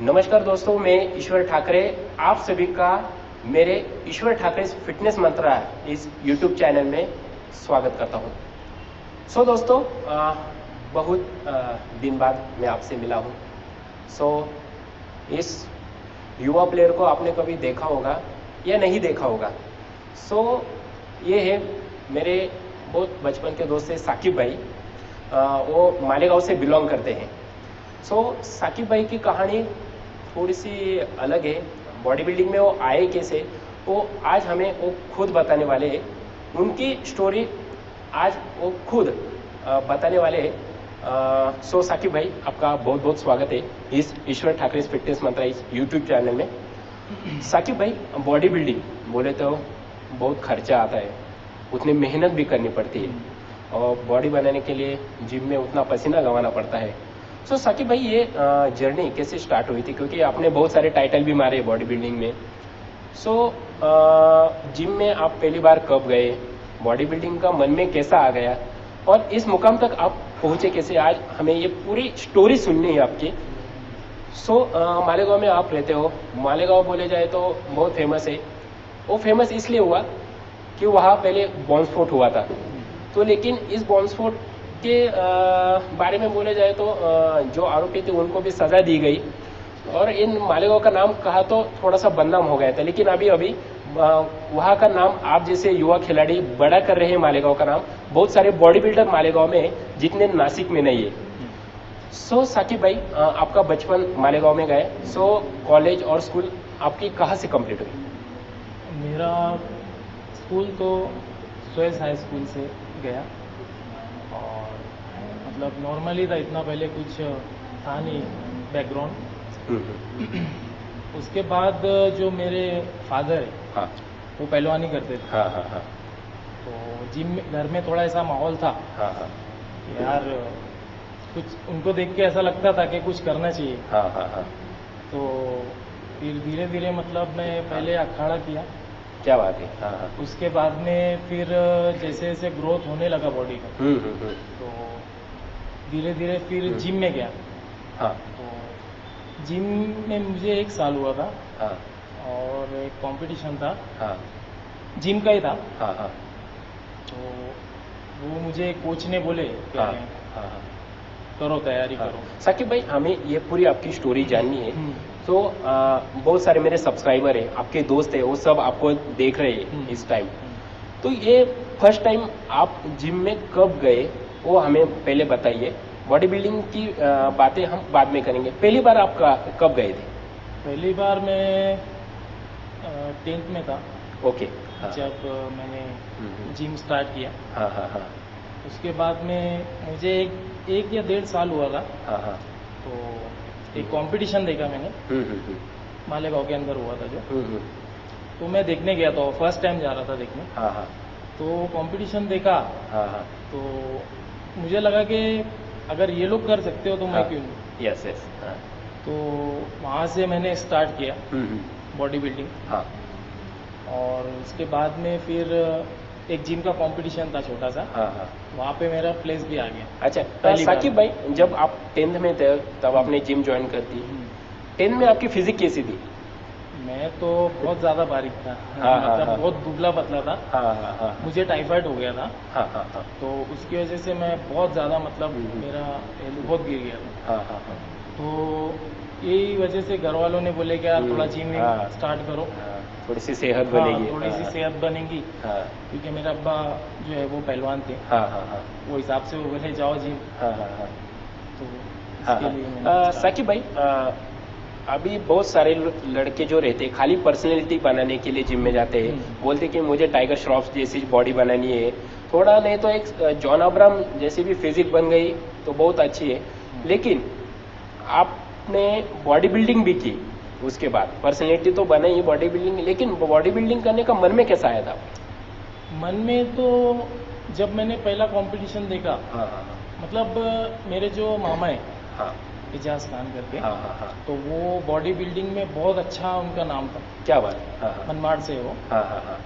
नमस्कार दोस्तों, मैं ईश्वर ठाकरे आप सभी का मेरे ईश्वर ठाकरे फिटनेस मंत्रा इस YouTube चैनल में स्वागत करता हूं। दोस्तों, बहुत दिन बाद मैं आपसे मिला हूं। इस युवा प्लेयर को आपने कभी देखा होगा या नहीं देखा होगा। ये है मेरे बहुत बचपन के दोस्त है साकिब भाई। वो मालेगांव से बिलोंग करते हैं। साकिब भाई की कहानी थोड़ी सी अलग है। बॉडी बिल्डिंग में वो आए कैसे, वो आज हमें वो खुद बताने वाले हैं। उनकी स्टोरी आज वो खुद बताने वाले हैं। साकिब भाई, आपका बहुत बहुत स्वागत है इस ईश्वर ठाकरे फिटनेस मंत्रा इस यूट्यूब चैनल में। साकिब भाई, बॉडी बिल्डिंग बोले तो बहुत खर्चा आता है, उतनी मेहनत भी करनी पड़ती है और बॉडी बनाने के लिए जिम में उतना पसीना गंवाना पड़ता है। साकिब भाई, ये जर्नी कैसे स्टार्ट हुई थी? क्योंकि आपने बहुत सारे टाइटल भी मारे बॉडी बिल्डिंग में। जिम में आप पहली बार कब गए, बॉडी बिल्डिंग का मन में कैसा आ गया और इस मुकाम तक आप पहुंचे कैसे? आज हमें ये पूरी स्टोरी सुननी है आपकी। मालेगांव में आप रहते हो। मालेगांव बोले जाए तो बहुत फेमस है। वो फेमस इसलिए हुआ कि वहाँ पहले बॉम्ब स्फोट हुआ था। लेकिन इस बॉम्ब स्फोट के बारे में बोले जाए तो जो आरोपी थे उनको भी सजा दी गई और इन मालेगांव का नाम कहा तो थोड़ा सा बदनाम हो गया था। लेकिन अभी वहाँ का नाम आप जैसे युवा खिलाड़ी बड़ा कर रहे हैं मालेगांव का नाम। बहुत सारे बॉडी बिल्डर मालेगांव में है जितने नासिक में नहीं है। साकिब भाई, आपका बचपन मालेगांव में गए। कॉलेज और स्कूल आपकी कहाँ से कंप्लीट हुई? मेरा स्कूल तो स्वेस हाई स्कूल से गया और मतलब नॉर्मली था, इतना पहले कुछ था नहीं बैकग्राउंड। उसके बाद जो मेरे फादर है, हाँ, वो पहलवानी करते थे। हाँ हाँ हाँ। तो जिम में घर में थोड़ा ऐसा माहौल था। हाँ हाँ। यार कुछ उनको देख के ऐसा लगता था कि कुछ करना चाहिए। हाँ हाँ हाँ। तो फिर धीरे धीरे मतलब मैं पहले अखाड़ा किया। क्या बात है। हाँ हाँ। उसके बाद में फिर जैसे जैसे ग्रोथ होने लगा बॉडी का, तो धीरे धीरे फिर जिम में गया। हाँ। तो जिम में मुझे 1 साल हुआ था। हाँ। और एक कंपटीशन था। हाँ। जिम का ही था। हाँ हाँ। तो वो मुझे कोच ने बोले कि हाँ हाँ। करो, तैयारी हाँ। करो। साकिब भाई, हमें ये पूरी आपकी स्टोरी जाननी है। बहुत सारे मेरे सब्सक्राइबर है, आपके दोस्त है, वो सब आपको देख रहे हैं इस टाइम। तो ये फर्स्ट टाइम आप जिम में कब गए वो हमें पहले बताइए। बॉडी बिल्डिंग की बातें हम बाद में करेंगे। पहली बार आप कब गए थे? पहली बार मैं 10th में था। ओके। हाँ। जब मैंने जिम स्टार्ट किया। हाँ हाँ हाँ। उसके बाद में मुझे एक या 1.5 साल हुआ था। हाँ हाँ। तो एक कंपटीशन देखा मैंने, मालेगांव के अंदर हुआ था जो। तो मैं देखने गया था, फर्स्ट टाइम जा रहा था देखने। हाँ हाँ। तो कंपटीशन देखा। हाँ हाँ। तो मुझे लगा कि अगर ये लोग कर सकते हो तो मैं क्यों नहीं। Yes yes. हाँ। तो वहाँ से मैंने स्टार्ट किया बॉडी बिल्डिंग। हाँ। और उसके बाद में फिर एक जिम का कंपटीशन था छोटा सा। हाँ हाँ। वहाँ पे मेरा प्लेस भी आ गया। अच्छा साकिब भाई, जब आप 10th में थे तब आपने जिम ज्वाइन कर दी। 10th में आपकी फिजिक कैसी थी? मैं तो बहुत ज़्यादा बारीक था। हाँ, मतलब हाँ, बहुत दुबला पतला था। हाँ हाँ हाँ। मुझे टाइफाइड हो गया था। हाँ हाँ हाँ। तो उसकी वजह से मैं बहुत ज़्यादा मतलब मेरा हेल्थ बहुत गिर गया था। हाँ हाँ हाँ। तो यही वजह से घर वालों ने बोले कि यार थोड़ा जिम स्टार्ट करो, थोड़ी सी सेहत बनेगी। थोड़ी सी सेहत बनेगी। हाँ। क्योंकि मेरे अब्बा जो है वो पहलवान थे। हाँ हाँ हाँ। वो हिसाब से वो बोले जाओ जिम। हाँ हाँ हाँ। तो हाँ इसके लिए हाँ। मैंने साकिब भाई, अभी बहुत सारे लड़के जो रहते हैं खाली पर्सनैलिटी बनाने के लिए जिम में जाते हैं, बोलते कि मुझे टाइगर श्रॉफ जैसी बॉडी बनानी है, थोड़ा नहीं तो एक जॉन अब्राहम जैसी भी फिजिक बन गई तो बहुत अच्छी है। लेकिन आपने बॉडी बिल्डिंग भी की, उसके बाद पर्सनैलिटी तो बना ही बॉडी बिल्डिंग, लेकिन बॉडी बिल्डिंग करने का मन में कैसा आया था? मन में तो जब मैंने पहला कंपटीशन देखा, हाँ हाँ मतलब मेरे जो मामा है हाँ एजाज खान करके, हाँ हाँ हाँ, तो वो बॉडी बिल्डिंग में बहुत अच्छा उनका नाम था, क्या बात है। हाँ हाँ मनमाड़ से वो। हाँ हाँ हाँ,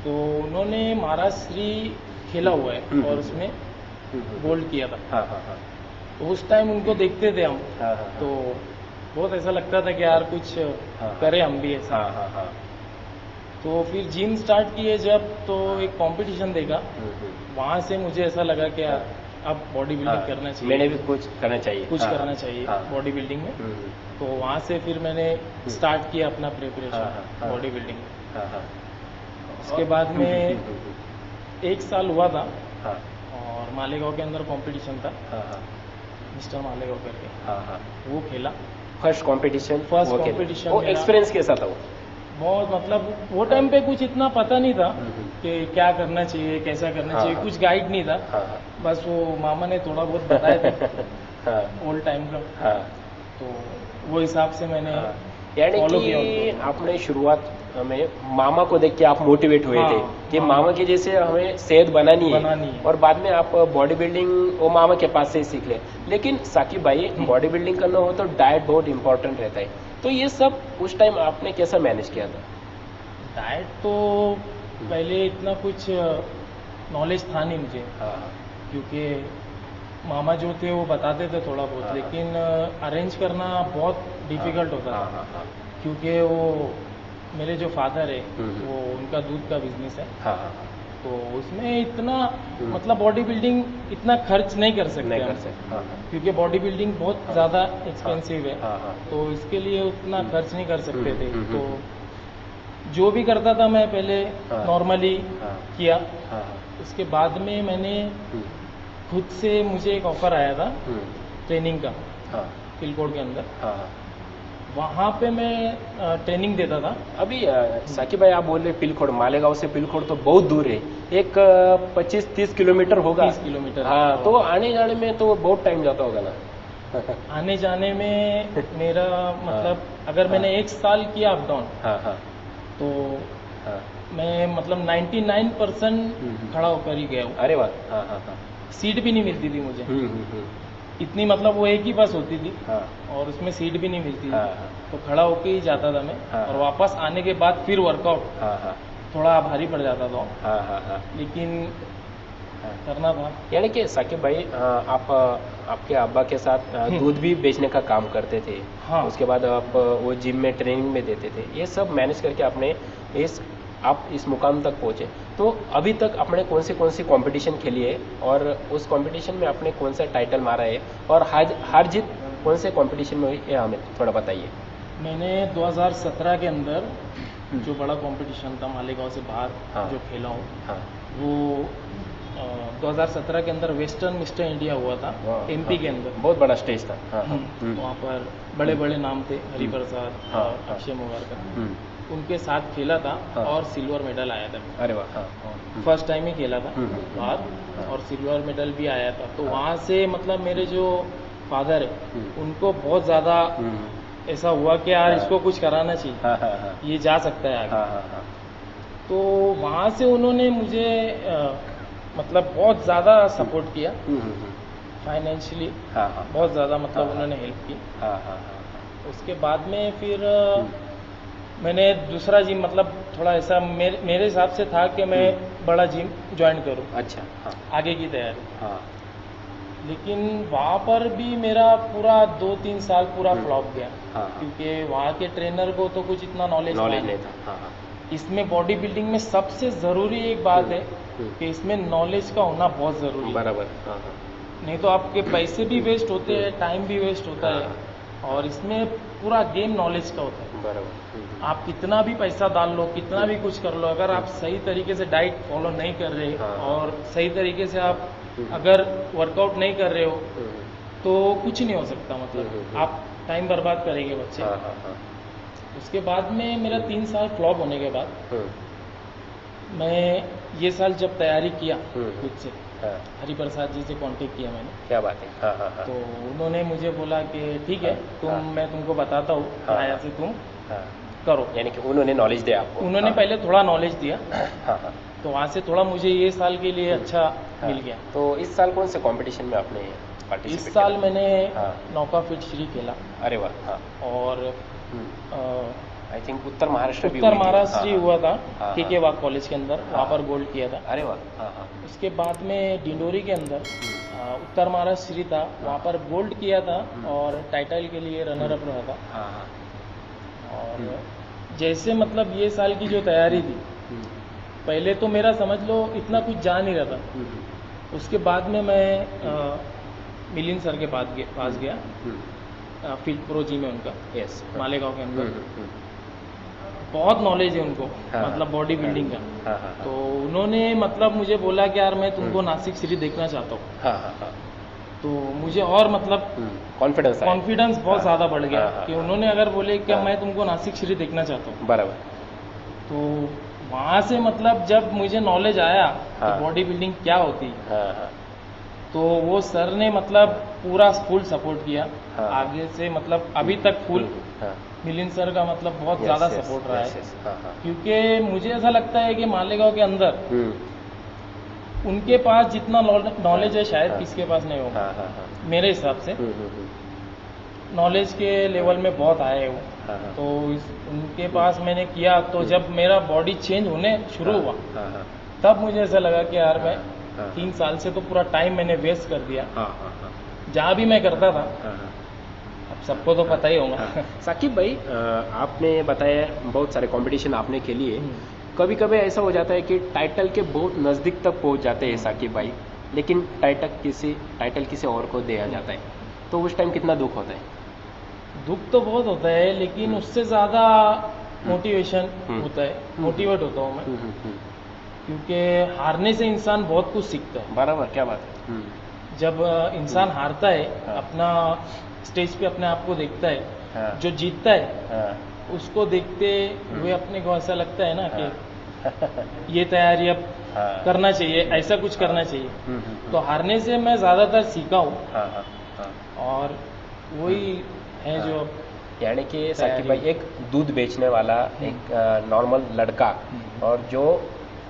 तो उन्होंने महाराष्ट्री खेला हुआ है और उसमें गोल्ड किया था। हाँ हाँ हाँ तो उस टाइम उनको देखते थे हम, हाँ हाँ, तो बहुत ऐसा लगता था कि यार कुछ हाँ, करें हम भी ऐसा। हाँ हाँ हाँ, तो फिर जिम स्टार्ट किए जब, तो एक कंपटीशन देखा, वहाँ से मुझे ऐसा लगा कि यार अब बॉडी बिल्डिंग करना चाहिए, मैंने भी कुछ करना चाहिए, कुछ हाँ, करना चाहिए हाँ, बॉडी बिल्डिंग में। हम्म, तो वहाँ से फिर मैंने स्टार्ट किया अपना हाँ, प्रिपरेशन हाँ, बॉडी बिल्डिंग। हाँ हाँ, उसके बाद में 1 साल हुआ था हाँ और मालेगांव के अंदर कंपटीशन था, हाँ हाँ मिस्टर मालेगांव करके, हाँ हाँ, वो खेला। फर्स्ट कंपटीशन, First competition वो मेरा- एक्सपीरियंस कैसा था वो? बहुत मतलब वो टाइम पे कुछ इतना पता नहीं था कि क्या करना चाहिए, कैसा करना हाँ, चाहिए, हाँ। कुछ गाइड नहीं था। हाँ हाँ बस वो मामा ने थोड़ा बहुत बताया था हाँ ओल्ड टाइम का, हाँ तो वो हिसाब से मैंने हाँ, यानी follow किया कि उनको। आपने शुरुआत में मामा को देख के आप मोटिवेट हुए हाँ, थे कि हाँ। मामा के जैसे हमें सेहत बनानी बनानी है, है। और बाद में आप बॉडी बिल्डिंग वो मामा के पास से ही सीख ले। लेकिन साकिब भाई, बॉडी बिल्डिंग करना हो तो डाइट बहुत इंपॉर्टेंट रहता है, तो ये सब उस टाइम आपने कैसा मैनेज किया था? डाइट तो पहले इतना कुछ नॉलेज था नहीं मुझे, हाँ क्योंकि मामा जो थे वो बताते थे थोड़ा बहुत, हाँ। लेकिन अरेंज करना बहुत डिफिकल्ट होता हाँ था, हाँ हाँ क्योंकि वो मेरे जो फादर है हम्म। वो उनका दूध का बिजनेस है, हाँ हाँ हाँ, तो उसमें इतना मतलब बॉडी बिल्डिंग इतना खर्च नहीं कर सकते नहीं हम, कर सकते, हाँ हाँ क्योंकि बॉडी बिल्डिंग बहुत ज़्यादा एक्सपेंसिव है। हाँ हाँ, तो इसके लिए उतना खर्च नहीं कर सकते थे। हम्म, तो जो भी करता था मैं पहले हाँ। नॉर्मली हाँ किया। हाँ हाँ, उसके बाद में मैंने खुद से, मुझे एक ऑफ़र आया था ट्रेनिंग का हाँ पिलकोड के अंदर, हाँ हाँ। वहाँ पे मैं ट्रेनिंग देता था। अभी साकिब भाई, आप बोल रहे पिलखोड़, मालेगांव से पिलखोड़ तो बहुत दूर है, एक 25-30 किलोमीटर होगा। 30 किलोमीटर। हाँ, तो आने जाने में तो बहुत टाइम जाता होगा ना? आने जाने में मेरा मतलब अगर मैंने 1 साल किया अप डाउन, हाँ हाँ तो हाँ, मैं मतलब 99% खड़ा होकर ही गया हूँ। अरे वाह, हाँ हाँ हाँ, सीट भी नहीं मिलती थी मुझे, हम्म, इतनी मतलब वो एक ही बस होती थी हाँ और उसमें सीट भी नहीं मिलती हाँ थी, तो खड़ा होके ही जाता था मैं। हाँ। और वापस आने के बाद फिर वर्कआउट हाँ हाँ थोड़ा भारी पड़ जाता था, हाँ हाँ हाँ, लेकिन हाँ। करना था। यानी कि साकिब भाई, आप आपके अब्बा के साथ दूध भी बेचने का काम करते थे, हाँ। उसके बाद आप वो जिम में ट्रेनिंग में देते थे, ये सब मैनेज करके आपने आप इस मुकाम तक पहुँचे। तो अभी तक आपने कौन सी कंपटीशन खेली है, और उस कंपटीशन में आपने कौन सा टाइटल मारा है, और हार जीत कौन से कंपटीशन में हुई, ये हमें थोड़ा बताइए। मैंने 2017 के अंदर जो बड़ा कंपटीशन था मालेगांव से बाहर, हाँ। जो खेला हूँ, हाँ, वो 2017 के अंदर वेस्टर्न मिस्टर इंडिया हुआ था एमपी के अंदर। बहुत बड़ा स्टेज था। हाँ हाँ, वहाँ पर बड़े बड़े नाम थे, हरिप्रसाद हाँ, और हाँ। अक्षय मोगारकर, हम्म, उनके साथ खेला था हाँ। और सिल्वर मेडल आया था। अरे वाह, हाँ, फर्स्ट टाइम ही खेला था बाहर, हाँ। और सिल्वर मेडल भी आया था। तो हाँ। वहाँ से मतलब मेरे जो फादर है हम्म। उनको बहुत ज़्यादा ऐसा हुआ कि यार हाँ। इसको कुछ कराना चाहिए, हाँ हाँ हाँ ये जा सकता है आगे। हाँ हाँ हाँ, तो वहाँ से उन्होंने मुझे मतलब बहुत ज़्यादा सपोर्ट किया फाइनेंशियली, हाँ हाँ बहुत ज़्यादा मतलब हाँ। उन्होंने हेल्प की। हाँ हाँ हाँ, उसके बाद में फिर मैंने दूसरा जिम, मतलब थोड़ा ऐसा मेरे हिसाब से था कि मैं बड़ा जिम ज्वाइन करूं अच्छा, हाँ आगे की तैयारी। हाँ, लेकिन वहाँ पर भी मेरा पूरा 2-3 साल पूरा फ्लॉप गया, हाँ। क्योंकि वहाँ के ट्रेनर को तो कुछ इतना नॉलेज नहीं था। हाँ हाँ, इसमें बॉडी बिल्डिंग में सबसे ज़रूरी एक बात है कि इसमें नॉलेज का होना बहुत ज़रूरी है। बराबर, हाँ हाँ, नहीं तो आपके पैसे भी वेस्ट होते हैं, टाइम भी वेस्ट होता है, और इसमें पूरा गेम नॉलेज का होता है। बराबर, आप कितना भी पैसा डाल लो, कितना भी कुछ कर लो, अगर आप सही तरीके से डाइट फॉलो नहीं कर रहे हाँ। और सही तरीके से आप अगर वर्कआउट नहीं कर रहे हो तो कुछ नहीं हो सकता। मतलब आप टाइम बर्बाद करेंगे बच्चे। हाँ हाँ हाँ। उसके बाद में मेरा 3 साल फ्लॉप होने के बाद मैं ये साल जब तैयारी किया खुद से, हाँ। हरिप्रसाद जी से कांटेक्ट किया मैंने, क्या बात है। हाँ हाँ हाँ। तो उन्होंने मुझे बोला कि ठीक है मैं तुमको बताता हूँ, आया से तुम हाँ। करो। यानी कि उन्होंने नॉलेज दिया आपको। उन्होंने पहले थोड़ा नॉलेज दिया, हाँ हाँ। तो वहाँ से थोड़ा मुझे ये साल के लिए अच्छा मिल गया। तो इस साल कौन से कंपटीशन में आपने पार्टिसिपेट इस साल मैंने हाँ। नौका फीट श्री खेला। अरे वाह। हाँ। और आई थिंक उत्तर महाराष्ट्र भी उत्तर महाराष्ट्र हुआ था हाँ, के वाग कॉलेज के अंदर, वहाँ पर गोल्ड किया था। अरे वाह। हाँ हाँ। उसके बाद में डिंडोरी के अंदर उत्तर महाराष्ट्र श्री था, वहाँ पर गोल्ड किया था और टाइटल के लिए रनर अप रहा था। हाँ हाँ। और जैसे मतलब ये साल की जो तैयारी थी, पहले तो मेरा समझ लो इतना कुछ जा नहीं रहा था। उसके बाद में मैं मिलिंद सर के पास गया, फील्ड प्रो जी में उनका, यस, मालेगांव के अंदर। बहुत नॉलेज है उनको, मतलब बॉडी बिल्डिंग का। हाँ हाँ। तो उन्होंने मतलब मुझे बोला कि यार मैं तुमको नासिक श्री देखना चाहता हूँ। हाँ हाँ हाँ। तो मुझे और मतलब कॉन्फिडेंस बहुत ज़्यादा बढ़ गया कि उन्होंने अगर बोले कि हाँ। मैं तुमको नासिक श्री देखना चाहता हूँ। बराबर। तो वहाँ से मतलब जब मुझे नॉलेज आया हाँ। कि बॉडी बिल्डिंग क्या होती है, हाँ हाँ। तो वो सर ने मतलब पूरा फुल सपोर्ट किया। हाँ। आगे से मतलब अभी तक फुल हाँ। मिलिंद सर का मतलब बहुत ज़्यादा सपोर्ट रहा है। हाँ हाँ। क्योंकि मुझे ऐसा लगता है कि मालेगांव के अंदर उनके पास जितना नॉलेज है शायद किसके पास नहीं होगा। हाँ हाँ हाँ। मेरे हिसाब से नॉलेज के लेवल में बहुत आए वो। हाँ हाँ। तो उनके पास मैंने किया, तो जब मेरा बॉडी चेंज होने शुरू हुआ हाँ हाँ। तब मुझे ऐसा लगा कि यार मैं हाँ। 3 साल से तो पूरा टाइम मैंने वेस्ट कर दिया। हाँ हाँ हाँ। जहाँ भी मैं करता था, हाँ हाँ। अब सबको तो पता ही होगा। साकिब भाई, आपने बताया बहुत सारे कंपटीशन आपने खेली है। कभी कभी ऐसा हो जाता है कि टाइटल के बहुत नज़दीक तक पहुंच जाते हैं साकिब भाई, लेकिन टाइटल किसी और को दिया जाता है, तो उस टाइम कितना दुख होता है? दुख तो बहुत होता है, लेकिन उससे ज़्यादा मोटिवेशन होता है, मोटिवेट होता हूँ मैं। क्योंकि हारने से इंसान बहुत कुछ सीखता है। बराबर, क्या बात है। जब इंसान हारता है, अपना स्टेज पे अपने आप को देखता है, हाँ। जो जीतता है उसको देखते हुए अपने को ऐसा लगता है ना कि ये तैयारी अब करना चाहिए, ऐसा कुछ करना चाहिए। तो हारने से मैं ज़्यादातर सीखा हूँ। और वही है जो यानी कि साकिब भाई एक दूध बेचने वाला एक नॉर्मल लड़का, और जो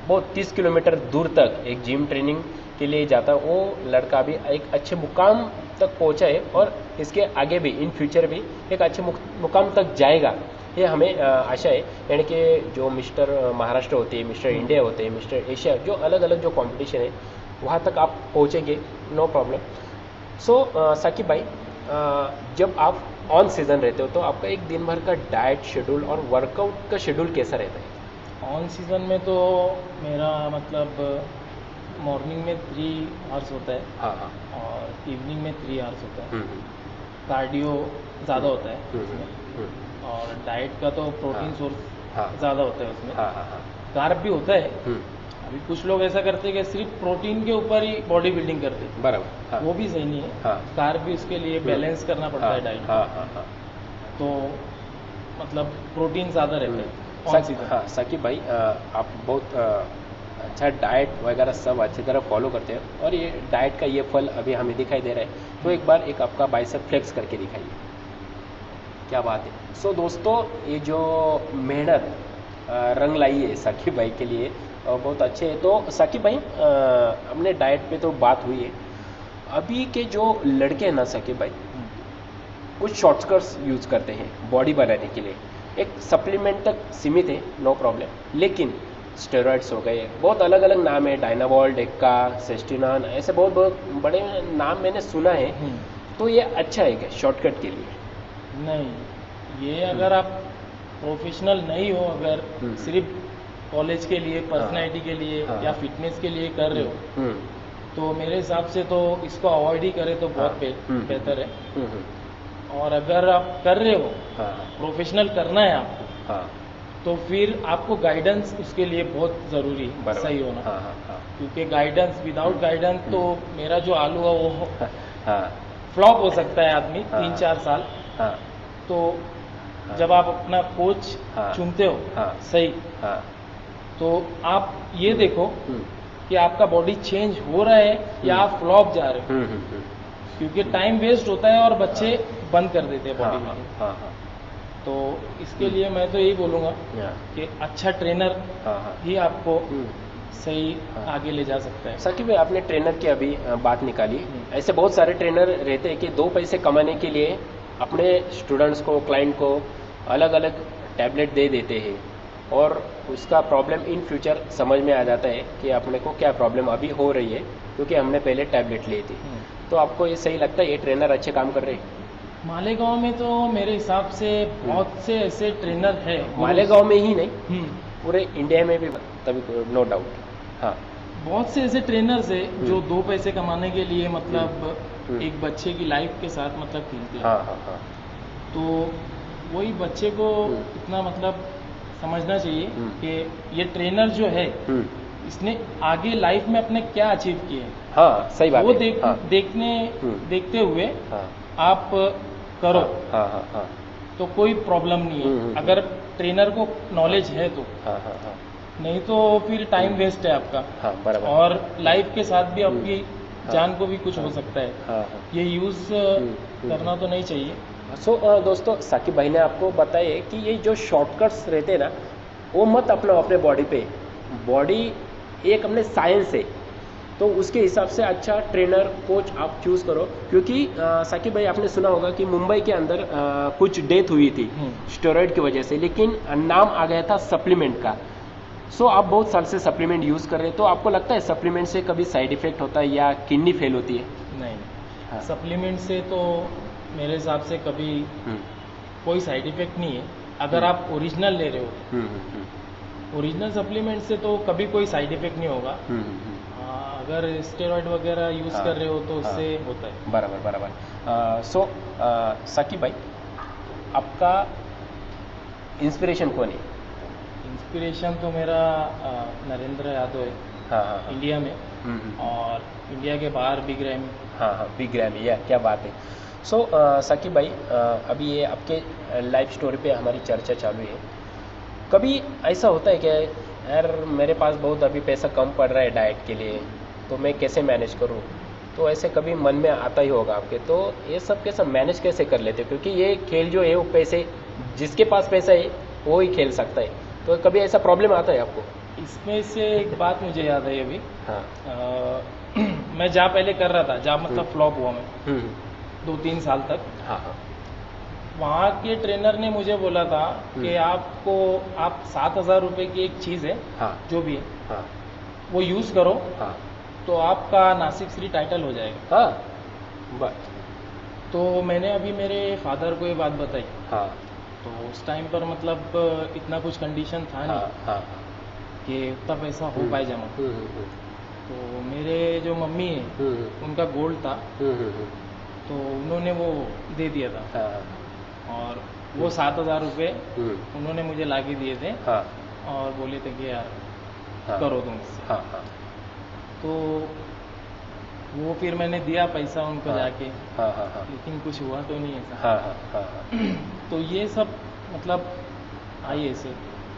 वो 30 किलोमीटर दूर तक एक जिम ट्रेनिंग के लिए जाता है, वो लड़का भी एक अच्छे मुकाम तक पहुंचा है और इसके आगे भी इन फ्यूचर भी एक अच्छे मुकाम तक जाएगा, ये हमें आशा है। यानी कि जो मिस्टर महाराष्ट्र होते हैं, मिस्टर इंडिया होते हैं, मिस्टर एशिया, जो अलग अलग जो कंपटीशन है वहाँ तक आप पहुँचेंगे, नो प्रॉब्लम। सो साकिब भाई, जब आप ऑन सीज़न रहते हो तो आपका एक दिन भर का डाइट शेड्यूल और वर्कआउट का शेड्यूल कैसा रहता है? ऑन सीज़न में तो मेरा मतलब मॉर्निंग में 3 आवर्स होता है। हाँ हाँ। और इवनिंग में 3 आवर्स होता है। कार्डियो ज़्यादा होता है उसमें। और डाइट का तो प्रोटीन सोर्स ज़्यादा होता है उसमें। कार्ब भी होता है। अभी कुछ लोग ऐसा करते हैं कि सिर्फ प्रोटीन के ऊपर ही बॉडी बिल्डिंग करते हैं। बराबर। वो भी सही नहीं है। कार्ब भी उसके लिए बैलेंस करना पड़ता है डाइट। तो मतलब प्रोटीन ज़्यादा रहता है। हाँ साकिब भाई, आप बहुत अच्छा डाइट वगैरह सब अच्छी तरह फॉलो करते हैं, और ये डाइट का ये फल अभी हमें दिखाई दे रहा है। तो एक बार एक आपका बाइसेप फ्लेक्स करके दिखाइए, क्या बात है। सो दोस्तों, ये जो मेहनत रंग लाई है साकिब भाई के लिए, बहुत अच्छे है। तो साकिब भाई, हमने डाइट पे तो बात हुई है। अभी के जो लड़के हैं ना साकिब भाई, कुछ शॉर्टकट्स यूज़ करते हैं बॉडी बनाने के लिए, एक सप्लीमेंट तक सीमित है, नो प्रॉब्लम, लेकिन स्टेरॉइड्स हो गए, बहुत अलग अलग नाम है, डायनाबॉल, डेक्का, सेस्टिनान, ऐसे बहुत बहुत बड़े नाम मैंने सुना है। तो ये अच्छा है क्या शॉर्टकट के लिए? नहीं, ये अगर आप प्रोफेशनल नहीं हो, अगर सिर्फ कॉलेज के लिए, पर्सनैलिटी के लिए या फिटनेस के लिए कर रहे हो, तो मेरे हिसाब से तो इसको अवॉइड ही करें तो बहुत बेहतर है। और अगर आप कर रहे हो, प्रोफेशनल करना है आपको, तो फिर आपको गाइडेंस उसके लिए बहुत ज़रूरी है, सही होना। क्योंकि गाइडेंस, विदाउट गाइडेंस तो मेरा जो आलू है वो फ्लॉप हो सकता है आदमी 3-4 साल। तो हाँ। जब आप अपना कोच हाँ। चुनते हो हाँ। सही, हाँ। तो आप ये देखो हम्म, कि आपका बॉडी चेंज हो रहा है या आप फ्लॉप जा रहे हो, हम्म। क्योंकि टाइम वेस्ट होता है और बच्चे बंद कर देते हैं हाँ, बॉडी हाँ, बिल्डिंग। हाँ, हाँ, तो इसके लिए मैं तो यही बोलूँगा या, कि अच्छा ट्रेनर हाँ, हाँ, ही आपको हम्म। सही हाँ। आगे ले जा सकता है। साकिब भाई, आपने ट्रेनर की अभी बात निकाली। हम्म। ऐसे बहुत सारे ट्रेनर रहते हैं कि 2 पैसे कमाने के लिए अपने स्टूडेंट्स को, क्लाइंट को अलग अलग टैबलेट दे देते हैं और उसका प्रॉब्लम इन फ्यूचर समझ में आ जाता है कि अपने को क्या प्रॉब्लम अभी हो रही है क्योंकि हमने पहले टैबलेट ली थी। तो आपको ये सही लगता है ये ट्रेनर अच्छे काम कर रहे हैं? मालेगांव में तो मेरे हिसाब से बहुत से ऐसे ट्रेनर है। मालेगांव में ही नहीं, हम्म, पूरे इंडिया में भी, तभी नो डाउट। हाँ। बहुत से ऐसे ट्रेनर्स है जो 2 पैसे कमाने के लिए मतलब हम्म। एक बच्चे की लाइफ के साथ मतलब खेलते हैं। हाँ, हाँ, हाँ। तो वही बच्चे को हम्म। इतना मतलब समझना चाहिए हम्म। कि ये ट्रेनर जो है हम्म। इसने आगे लाइफ में अपने क्या अचीव किए हैं, हाँ, सही बात वो है। हाँ। देखते हुए हाँ। आप करो हाँ, हाँ, हाँ, तो कोई प्रॉब्लम नहीं है, अगर ट्रेनर को नॉलेज है तो। हाँ, हाँ, हाँ, नहीं तो फिर टाइम वेस्ट है आपका, हाँ, बराबर। और लाइफ के साथ भी आपकी हाँ। जान को भी कुछ हो सकता है। हाँ, हाँ। ये यूज़ करना तो नहीं चाहिए। सो दोस्तों, साकिब भाई ने आपको बताया कि ये जो शॉर्टकट्स रहते हैं ना, वो मत अपनाओ अपने बॉडी पे। बॉडी एक अपने साइंस है, तो उसके हिसाब से अच्छा ट्रेनर, कोच आप चूज़ करो। क्योंकि साकिब भाई, आपने सुना होगा कि मुंबई के अंदर कुछ डेथ हुई थी स्टेरॉइड की वजह से, लेकिन नाम आ गया था सप्लीमेंट का। सो आप बहुत साल से सप्लीमेंट यूज़ कर रहे हैं, तो आपको लगता है सप्लीमेंट से कभी साइड इफेक्ट होता है या किडनी फेल होती है? नहीं, हाँ। सप्लीमेंट से तो मेरे हिसाब से कभी हम्म, कोई साइड इफेक्ट नहीं है, अगर आप ओरिजिनल ले रहे हो। हम्म, हम्म, ओरिजिनल सप्लीमेंट से तो कभी कोई साइड इफेक्ट नहीं होगा। हम्म, हम्म। अगर स्टेरॉइड वगैरह यूज़ हाँ, कर रहे हो तो हाँ। उससे होता है। बराबर बराबर। सो साकिब भाई, आपका इंस्पिरेशन कौन है? इंस्पिरेशन तो मेरा नरेंद्र यादव है, हाँ, हाँ, हाँ। इंडिया में, और इंडिया के बाहर बिग रैम। हाँ, हाँ, बिग रैम, या क्या बात है। सो साकिब भाई, अभी ये आपके लाइफ स्टोरी पे हमारी चर्चा चालू है। कभी ऐसा होता है कि यार मेरे पास बहुत अभी पैसा कम पड़ रहा है डाइट के लिए, तो मैं कैसे मैनेज करूँ? तो ऐसे कभी मन में आता ही होगा आपके। तो ये सब कैसे मैनेज कैसे कर लेते हो? क्योंकि ये खेल जो है वो पैसे, जिसके पास पैसा है वो ही खेल सकता है। तो कभी ऐसा प्रॉब्लम आता है आपको? इसमें से एक बात मुझे याद है अभी। हाँ। मैं जहाँ पहले कर रहा था, जहाँ मतलब फ्लॉप हुआ मैं हम्म। 2-3 साल तक, हाँ, हाँ। वहाँ के ट्रेनर ने मुझे बोला था कि आप 7,000 रुपये की एक चीज़ है, हाँ। जो भी है, हाँ। वो यूज़ करो हाँ। तो आपका नासिक श्री टाइटल हो जाएगा। हाँ। तो मैंने अभी मेरे फादर को ये बात बताई। हाँ। तो उस टाइम पर मतलब इतना कुछ कंडीशन था नहीं हाँ। हाँ। कि उतना पैसा हो पाए जमा। तो मेरे जो मम्मी है उनका गोल्ड था, तो उन्होंने वो दे दिया था। हाँ। और वो 7,000 रुपये उन्होंने मुझे ला के दिए थे, हाँ। और बोले थे कि यार हाँ। करो तुम इससे। हाँ। हाँ। तो वो फिर मैंने दिया पैसा उनको जाके, हाँ। हाँ। हाँ। लेकिन कुछ हुआ तो नहीं ऐसा। हाँ। हाँ। हाँ। तो ये सब मतलब आई ऐसे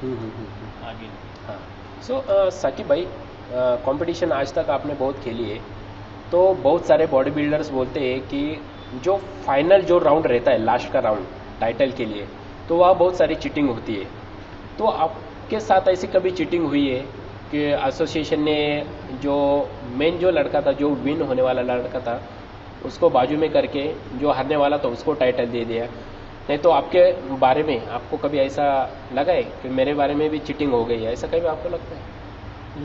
हम्म। आगे। हाँ। सो साकिब भाई, कंपटीशन आज तक आपने बहुत खेली है, तो बहुत सारे बॉडी बिल्डर्स बोलते हैं कि जो फाइनल जो राउंड रहता है, लास्ट का राउंड टाइटल के लिए, तो वहाँ बहुत सारी चीटिंग होती है। तो आपके साथ ऐसी कभी चीटिंग हुई है कि एसोसिएशन ने जो मेन जो लड़का था, जो विन होने वाला लड़का था, उसको बाजू में करके जो हारने वाला था उसको टाइटल दे दिया? नहीं तो आपके बारे में आपको कभी ऐसा लगा है कि मेरे बारे में भी चीटिंग हो गई है, ऐसा कभी आपको लगता है?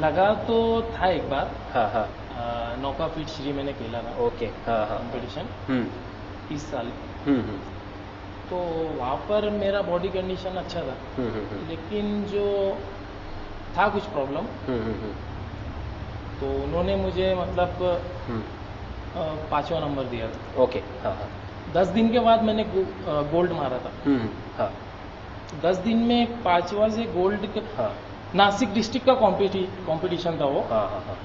लगा तो था एक बार। हाँ। हाँ। नौका फीट श्री मैंने खेला था ओके। हाँ। हाँ। कंपटीशन इस साल। हम्म। तो वहाँ पर मेरा बॉडी कंडीशन अच्छा था, लेकिन जो था कुछ प्रॉब्लम, तो उन्होंने मुझे मतलब 5वां नंबर दिया था। ओके। हाँ। हाँ। 10 दिन के बाद मैंने गोल्ड मारा था। हाँ। 10 दिन में 5वां से गोल्ड। हाँ। नासिक डिस्ट्रिक्ट का कंपटीशन था वो। हाँ। हाँ। हाँ।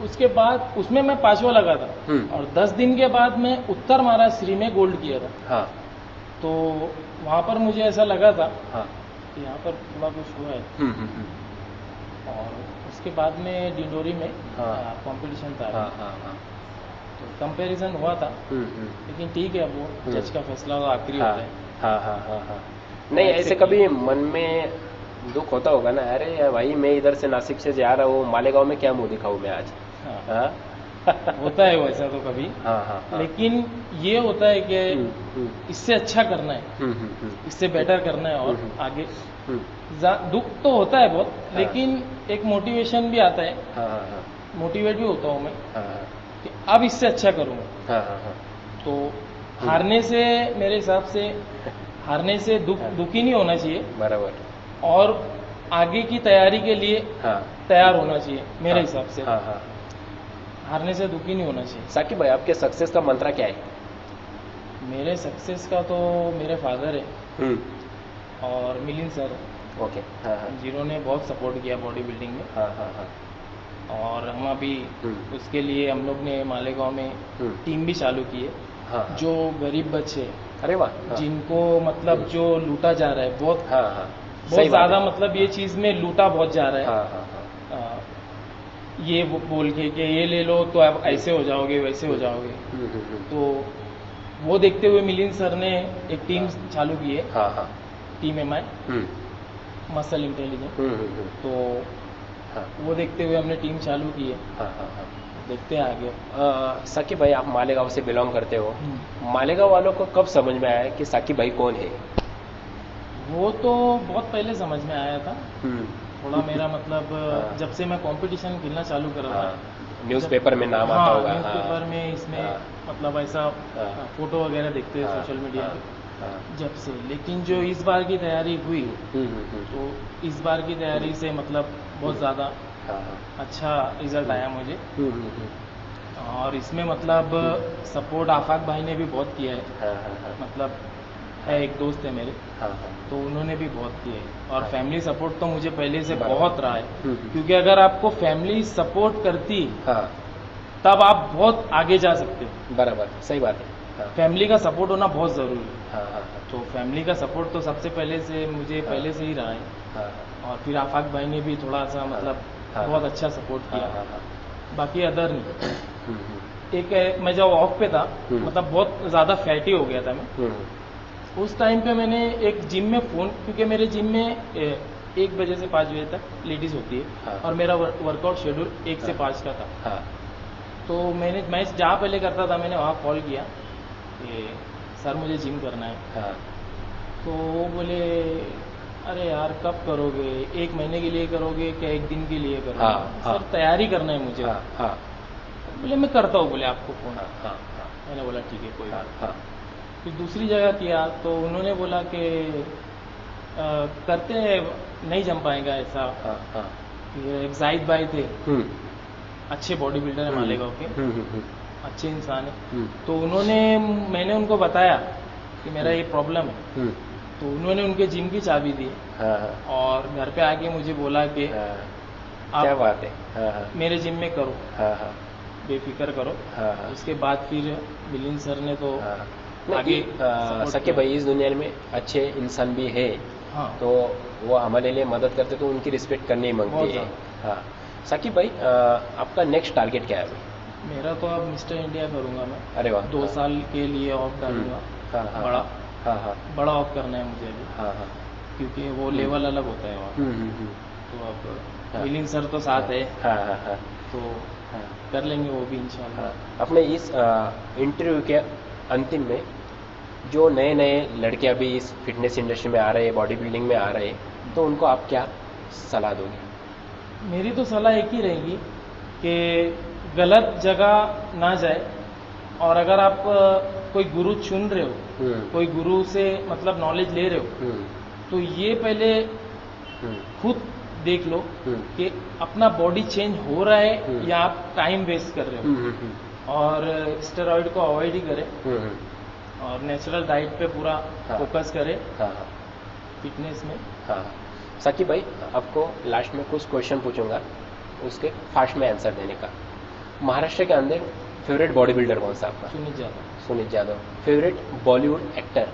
उसके बाद उसमें मैं 5वां लगा था, और 10 दिन के बाद मैं उत्तर महाराष्ट्र श्री में गोल्ड किया था। हाँ। तो वहाँ पर मुझे ऐसा लगा था हाँ। कि यहाँ पर थोड़ा कुछ हुआ है। और उसके बाद में डिंडोरी में हाँ। कंपटीशन था। हाँ हाँ हाँ। तो कंपैरिजन हुआ था, लेकिन ठीक है, वो जज का फैसला तो आखिरी हाँ होता है। हाँ हाँ हाँ हाँ। नहीं, ऐसे कभी मन में दुख होता होगा ना, अरे भाई मैं इधर से नासिक से जा रहा हूँ, मालेगांव में क्या मुंह दिखाऊं मैं आज। हाँ, हाँ होता है वैसा तो कभी। हाँ हाँ हाँ। लेकिन ये होता है कि इससे अच्छा करना है, इससे बेटर करना है और आगे। दुख तो होता है बहुत, लेकिन एक मोटिवेशन भी आता है। हाँ हाँ हाँ। मोटिवेट भी होता हूँ मैं हाँ कि अब इससे अच्छा करूँगा। हाँ हाँ हाँ। तो हारने से, मेरे हिसाब से हारने से दुख ही नहीं होना चाहिए, बराबर। और आगे की तैयारी के लिए हाँ तैयार होना चाहिए मेरे हिसाब से। हाँ हाँ। हारने से दुखी नहीं होना चाहिए। साकिब भाई, आपके सक्सेस का मंत्र क्या है? मेरे सक्सेस का तो मेरे फादर है और मिलिंद सर है। ओके। हाँ हाँ जिन्होंने बहुत सपोर्ट किया बॉडी बिल्डिंग में। हाँ हाँ हाँ। और हम अभी उसके लिए हम लोग ने मालेगांव में टीम भी चालू की है। हाँ। जो गरीब बच्चे, अरे वाह। हाँ। जिनको मतलब जो लूटा जा रहा है बहुत, हाँ हाँ। बहुत ज़्यादा, मतलब ये चीज़ में लूटा बहुत जा रहा है। हाँ हाँ हाँ। ये बोल के कि ये ले लो तो आप ऐसे हो जाओगे, वैसे हो जाओगे। तो वो देखते हुए मिलिंद सर ने एक टीम चालू की है। हाँ हाँ। Team MI, muscle intelligence. तो हाँ। वो देखते हुए हमने टीम चालू की है। हाँ हाँ हाँ। देखते हैं आगे। साकिब भाई, आप मालेगांव से बिलोंग करते हो। मालेगांव वालों को कब समझ में आया कि साकिब भाई कौन है? वो तो बहुत पहले समझ में आया था। थोड़ा मेरा मतलब जब से मैं कंपटीशन खेलना चालू कर रहा था, न्यूज़पेपर में नाम आता होगा। न्यूज़पेपर में इसमें मतलब ऐसा फोटो वगैरह देखते हैं सोशल मीडिया पे जब से। लेकिन जो इस बार की तैयारी हुई, तो इस बार की तैयारी से मतलब बहुत ज़्यादा अच्छा रिजल्ट आया मुझे। और इसमें मतलब सपोर्ट आफाक भाई ने भी बहुत किया है। मतलब है, एक दोस्त है मेरे, तो उन्होंने भी बहुत किया है। और फैमिली सपोर्ट तो मुझे पहले से बहुत रहा है, क्योंकि अगर आपको फैमिली सपोर्ट करती तब आप बहुत आगे जा सकते हो। बराबर, सही बात है। फैमिली का सपोर्ट होना बहुत ज़रूरी है। हाँ। तो फैमिली का सपोर्ट तो सबसे पहले से मुझे पहले से ही रहा है। और फिर आफाक भाई ने भी थोड़ा सा मतलब बहुत अच्छा सपोर्ट किया। बाकी अदर नहीं। एक मैं जब ऑफ पे था, मतलब बहुत ज़्यादा फैटी हो गया था मैं, उस टाइम पे मैंने एक जिम में फ़ोन, क्योंकि मेरे जिम में 1 बजे से 5 बजे तक लेडीज़ होती है। और मेरा वर्कआउट शेड्यूल 1 से 5 का था। तो मैं जहाँ पहले करता था, मैंने वहाँ कॉल किया कि सर मुझे जिम करना है। तो वो बोले, अरे यार कब करोगे, 1 महीने के लिए करोगे क्या 1 दिन के लिए करोगे? सर तैयारी करना है मुझे। बोले मैं करता हूँ, बोले आपको फ़ोन। मैंने बोला ठीक है, कोई बात। फिर दूसरी जगह किया तो उन्होंने बोला कि करते हैं, नहीं जम पाएगा ऐसा। एक जाहिद भाई थे, अच्छे बॉडी बिल्डर है मालेगांव के, अच्छे इंसान है। तो मैंने उनको बताया कि मेरा ये प्रॉब्लम है। तो उन्होंने उनके जिम की चाबी दी और घर पे आके मुझे बोला कि क्या बात है, मेरे जिम में करो, बेफिक्र करो। उसके बाद फिर मिलिंद सर ने तो आगे साकिब भाई, इस दुनिया में अच्छे इंसान भी है। तो वो हमारे लिए मदद करते, तो उनकी रिस्पेक्ट करनी ही मांगती है। साकिब भाई, आपका नेक्स्ट टारगेट क्या है अभी? मेरा तो अब मिस्टर इंडिया करूँगा मैं। अरे वाह। 2 साल के लिए ऑफ डालूंगा। बड़ा ऑफ करना है मुझे अभी। क्योंकि वो लेवल अलग होता है वहाँ। तो अब मिलिंद सर तो साथ है। तो कर लेंगे वो भी इंशाल्लाह। अपने इस इंटरव्यू के अंतिम में, जो नए नए लड़के अभी इस फिटनेस इंडस्ट्री में आ रहे हैं, बॉडी बिल्डिंग में आ रहे हैं, तो उनको आप क्या सलाह दोगे? मेरी तो सलाह एक ही रहेगी कि गलत जगह ना जाए। और अगर आप कोई गुरु चुन रहे हो, कोई गुरु से मतलब नॉलेज ले रहे हो, तो ये पहले खुद देख लो कि अपना बॉडी चेंज हो रहा है या आप टाइम वेस्ट कर रहे हो। और स्टेरॉइड को अवॉइड ही करें और नेचुरल डाइट पे पूरा फोकस करें फिटनेस में। साकिब भाई, आपको लास्ट में कुछ क्वेश्चन पूछूंगा, उसके फास्ट में आंसर देने का। महाराष्ट्र के अंदर फेवरेट बॉडी बिल्डर कौन सा आपका? Sunit Yadav. Sunit Yadav. Favourite Bollywood actor?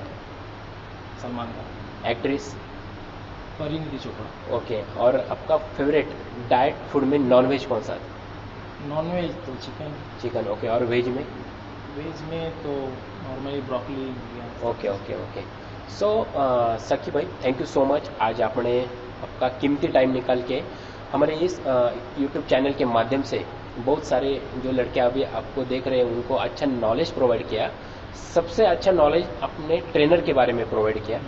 Salman Khan. Actress? Parineeti Chopra. Okay, और आपका फेवरेट डाइट फूड में नॉनवेज कौन सा? नॉनवेज तो चिकन। Chicken, okay. और वेज में? वेज में तो normally broccoli. Okay okay okay. So Sakhi भाई, थैंक यू सो मच। आज आपने आपका कीमती टाइम निकाल के हमारे इस यूट्यूब चैनल के माध्यम से बहुत सारे जो लड़के अभी आपको देख रहे हैं उनको अच्छा नॉलेज प्रोवाइड किया। सबसे अच्छा नॉलेज अपने ट्रेनर के बारे में प्रोवाइड किया।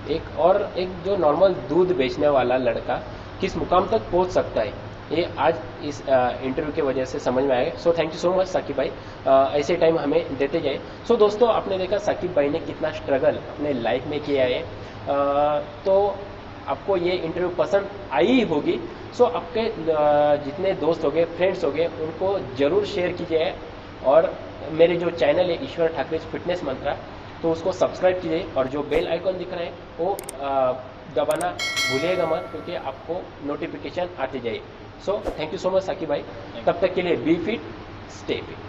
एक जो नॉर्मल दूध बेचने वाला लड़का किस मुकाम तक पहुंच सकता है, ये आज इस इंटरव्यू की वजह से समझ में आएगा। So thank you so much Saqib भाई, ऐसे टाइम हमें देते जाए। सो दोस्तों, आपने देखा साकिब भाई ने कितना स्ट्रगल अपने लाइफ में किया है। तो आपको ये इंटरव्यू पसंद आई ही होगी। सो आपके जितने दोस्त हो गए, फ्रेंड्स हो गए, उनको ज़रूर शेयर कीजिए। और मेरे जो चैनल है ईश्वर ठाकरे फिटनेस मंत्रा, तो उसको सब्सक्राइब कीजिए और जो बेल आइकॉन दिख रहा है वो दबाना भूलिएगा मत, क्योंकि आपको नोटिफिकेशन आते जाए। So thank you so much Saqib भाई। तब तक के लिए बी फिट, स्टे फिट।